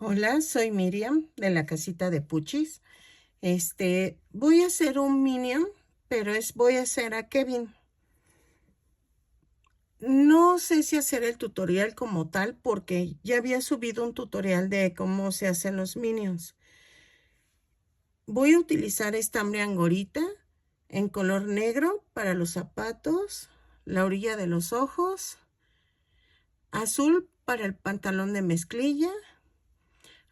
Hola, soy Miriam de la casita de Puchis. Voy a hacer un Minion, pero voy a hacer a Kevin. No sé si hacer el tutorial como tal porque ya había subido un tutorial de cómo se hacen los Minions. Voy a utilizar estambre angorita en color negro para los zapatos, la orilla de los ojos, azul para el pantalón de mezclilla,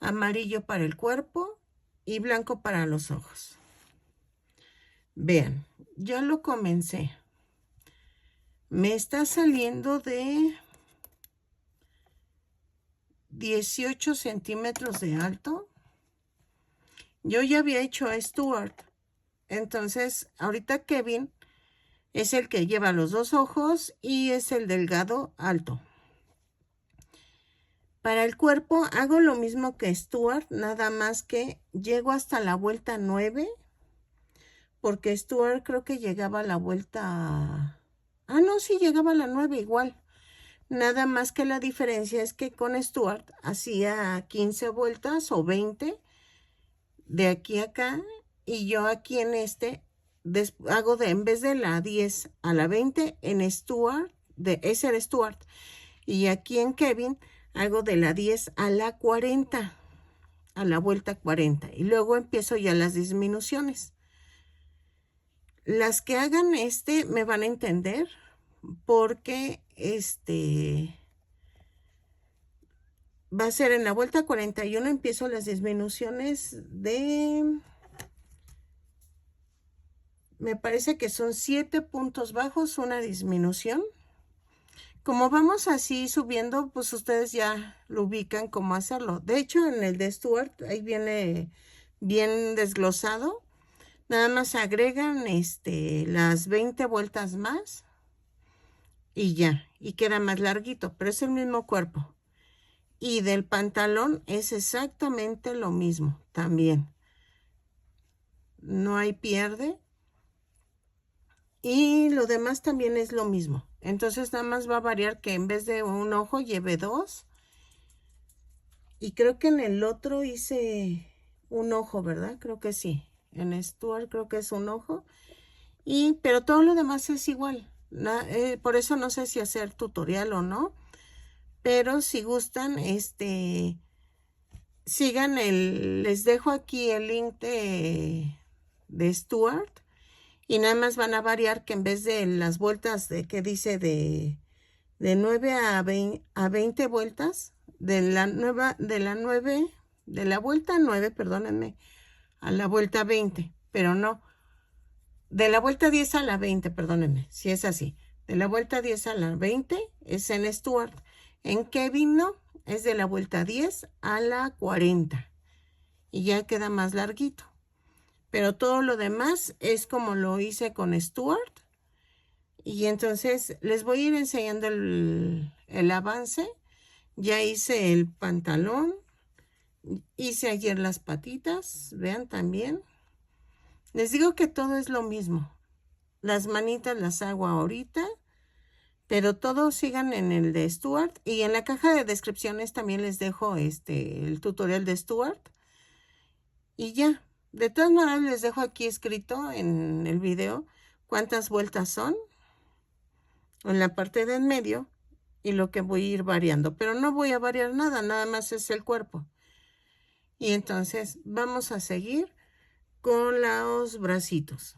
amarillo para el cuerpo y blanco para los ojos. Vean, ya lo comencé. Me está saliendo de 18 centímetros de alto. Yo ya había hecho a Stuart. Entonces, ahorita Kevin es el que lleva los dos ojos y es el delgado alto. Para el cuerpo hago lo mismo que Stuart, nada más que llego hasta la vuelta 9, porque Stuart creo que llegaba a la vuelta... Ah, no, sí, llegaba a la 9 igual. Nada más que la diferencia es que con Stuart hacía 15 vueltas o 20 de aquí a acá, y yo aquí en hago en vez de la 10 a la 20 en Stuart, ese era Stuart, y aquí en Kevin hago de la 10 a la 40, a la vuelta 40, y luego empiezo ya las disminuciones. Las que hagan me van a entender porque va a ser en la vuelta 41, empiezo las disminuciones me parece que son 7 puntos bajos, una disminución. Como vamos así subiendo, pues ustedes ya lo ubican cómo hacerlo. De hecho, en el de Stuart, ahí viene bien desglosado. Nada más agregan las 20 vueltas más y ya, y queda más larguito, pero es el mismo cuerpo. Y del pantalón es exactamente lo mismo también. No hay pierde. Y lo demás también es lo mismo. Entonces nada más va a variar que en vez de un ojo lleve dos. Y creo que en el otro hice un ojo, ¿verdad? Creo que sí. En Stuart creo que es un ojo. Pero todo lo demás es igual. Por eso no sé si hacer tutorial o no. Pero si gustan, sigan les dejo aquí el link de Stuart. Y nada más van a variar que en vez de las vueltas que dice de 9 a 20 vueltas, de la vuelta 9, perdónenme, a la vuelta 20, pero no, de la vuelta 10 a la 20, perdónenme, si es así. De la vuelta 10 a la 20 es en Stuart. En Kevin no, es de la vuelta 10 a la 40. Y ya queda más larguito. Pero todo lo demás es como lo hice con Stuart. Y entonces les voy a ir enseñando el avance. Ya hice el pantalón. Hice ayer las patitas. Vean también. Les digo que todo es lo mismo. Las manitas las hago ahorita. Pero todos sigan en el de Stuart. Y en la caja de descripciones también les dejo el tutorial de Stuart. Y ya. De todas maneras les dejo aquí escrito en el video cuántas vueltas son en la parte de en medio y lo que voy a ir variando. Pero no voy a variar nada, nada más es el cuerpo. Y entonces vamos a seguir con los bracitos.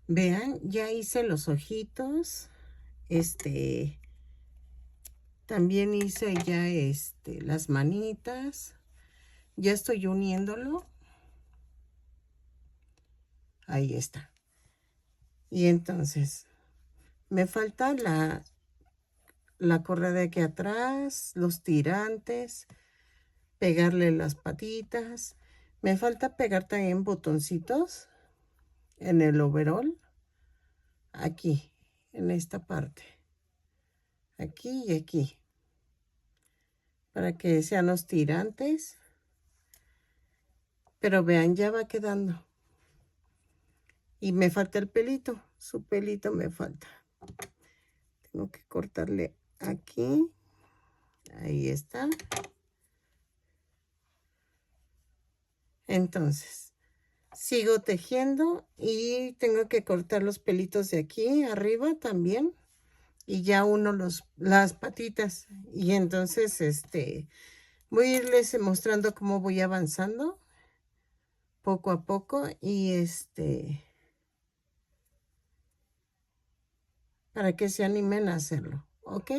Vean, ya hice los ojitos. También hice ya las manitas. Ya estoy uniéndolo. Ahí está. Y entonces me falta la correa de aquí atrás, los tirantes, pegarle las patitas. Me falta pegar también botoncitos en el overol. Aquí, en esta parte. Aquí y aquí. Para que sean los tirantes. Pero vean, ya va quedando. Y me falta el pelito. Su pelito me falta. Tengo que cortarle aquí. Ahí está. Entonces, sigo tejiendo y tengo que cortar los pelitos de aquí arriba también. Y ya uno las patitas. Y entonces, voy a irles mostrando cómo voy avanzando poco a poco. Y para que se animen a hacerlo. ¿Ok?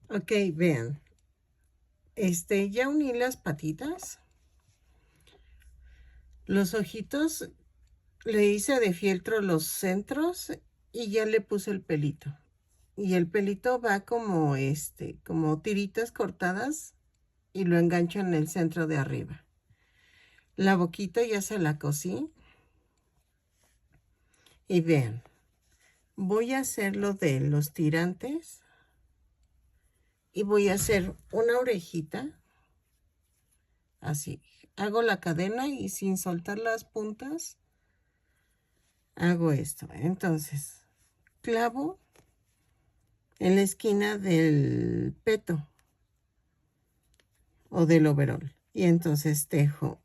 Ok, vean. Ya uní las patitas. Los ojitos le hice de fieltro los centros y ya le puse el pelito. Y el pelito va como como tiritas cortadas y lo engancho en el centro de arriba. La boquita ya se la cosí. Y vean, voy a hacer lo de los tirantes y voy a hacer una orejita así. Hago la cadena y sin soltar las puntas hago esto. Entonces, clavo en la esquina del peto o del overol. Y entonces tejo,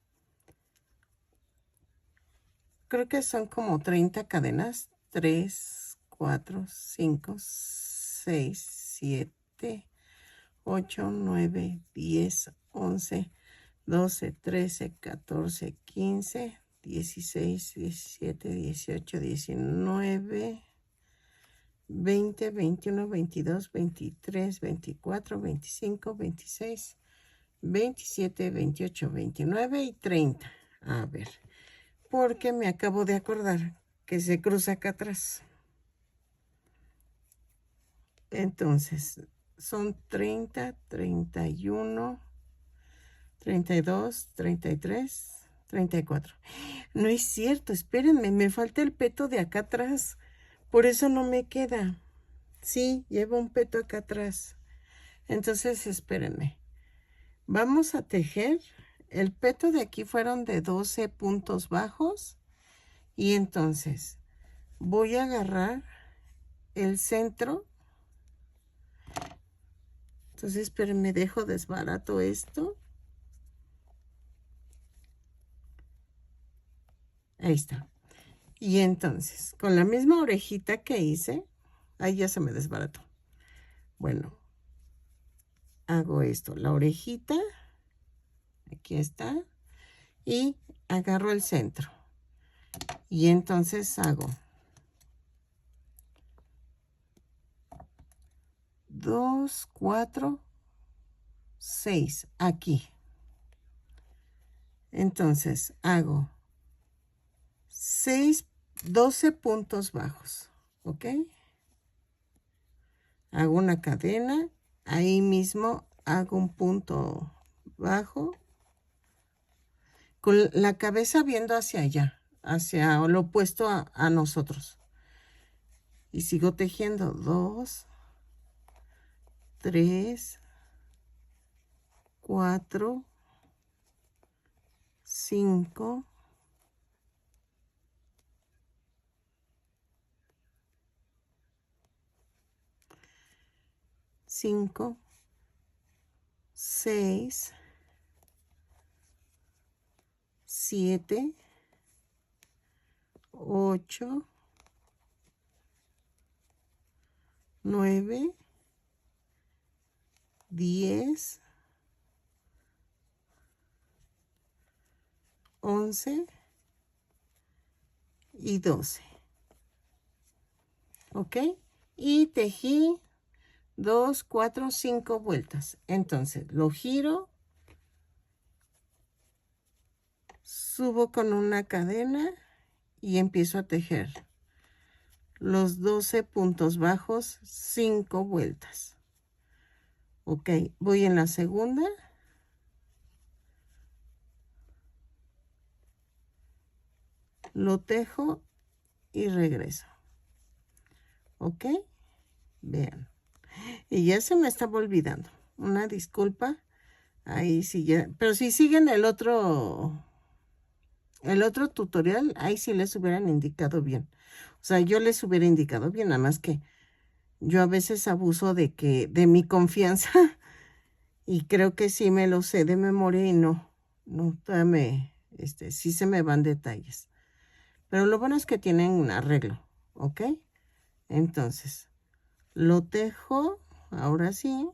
creo que son como 30 cadenas. 3, 4, 5, 6, 7, 8, 9, 10, 11, 12, 13, 14, 15, 16, 17, 18, 19, 20, 21, 22, 23, 24, 25, 26, 27, 28, 29 y 30. A ver, porque me acabo de acordar que se cruza acá atrás. Entonces, son 30, 31, 32, 33, 34. No es cierto, espérenme, me falta el peto de acá atrás. Por eso no me queda. Sí, lleva un peto acá atrás. Entonces, espérenme. Vamos a tejer. El peto de aquí fueron de 12 puntos bajos. Y entonces, voy a agarrar el centro. Entonces, espérenme, dejo desbarato esto. Ahí está. Y entonces, con la misma orejita que hice, ahí ya se me desbarató. Bueno, hago esto, la orejita, aquí está, y agarro el centro. Y entonces hago 2, 4, 6 aquí. Entonces hago 6, 12 puntos bajos, ¿ok? Hago una cadena, ahí mismo hago un punto bajo, con la cabeza viendo hacia allá, hacia lo opuesto a nosotros. Y sigo tejiendo 2, 3, 4, 5, 5, 6, 7, 8, 9, 10, 11 y 12. ¿Ok? Y tejí 2, 4, 5 vueltas. Entonces lo giro, subo con una cadena y empiezo a tejer los 12 puntos bajos 5 vueltas. Ok, voy en la segunda. Lo tejo y regreso. ¿Ok? Vean. Y ya se me estaba olvidando. Una disculpa. Ahí sí ya. Pero si siguen el otro tutorial, ahí sí les hubieran indicado bien. O sea, yo les hubiera indicado bien, nada más que Yo a veces abuso de mi confianza y creo que sí me lo sé de memoria y no, todavía sí se me van detalles. Pero lo bueno es que tienen un arreglo, ¿ok? Entonces, lo tejo, ahora sí,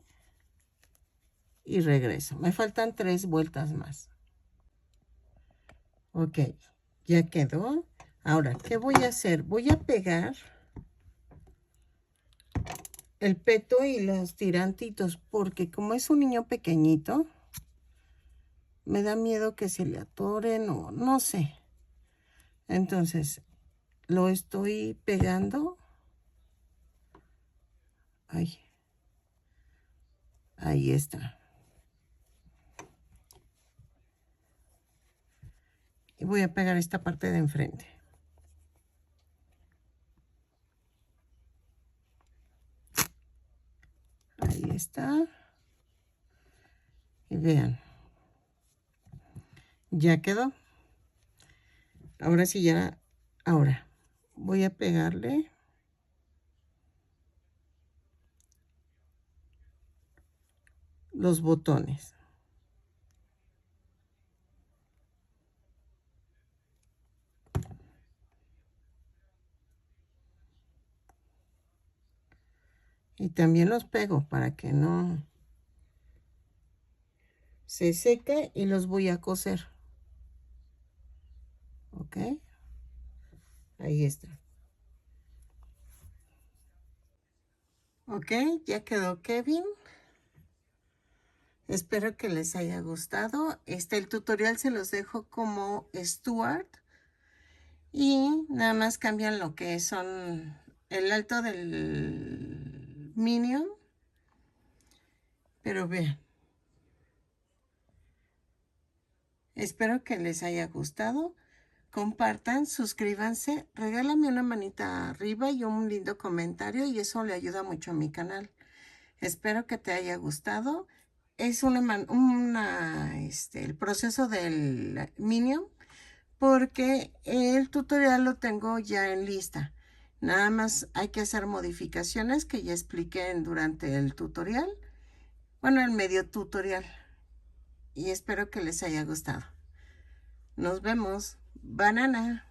y regreso. Me faltan 3 vueltas más. Ok, ya quedó. Ahora, ¿qué voy a hacer? Voy a pegar el peto y los tirantitos, porque como es un niño pequeñito, me da miedo que se le atoren o no sé. Entonces, lo estoy pegando. Ay, ahí está. Y voy a pegar esta parte de enfrente. Ahí está. Y vean. Ya quedó. Ahora sí ya. Ahora voy a pegarle los botones. Y también los pego para que no se seque y los voy a coser. ¿Ok? Ahí está. Ok, ya quedó Kevin. Espero que les haya gustado. El tutorial se los dejo como Stuart. Y nada más cambian lo que son el alto del Minion. Pero vean. Espero que les haya gustado. Compartan, suscríbanse, regálame una manita arriba y un lindo comentario y eso le ayuda mucho a mi canal. Espero que te haya gustado. Es el proceso del Minion porque el tutorial lo tengo ya en lista. Nada más hay que hacer modificaciones que ya expliqué durante el tutorial. Bueno, el medio tutorial. Y espero que les haya gustado. Nos vemos. Banana.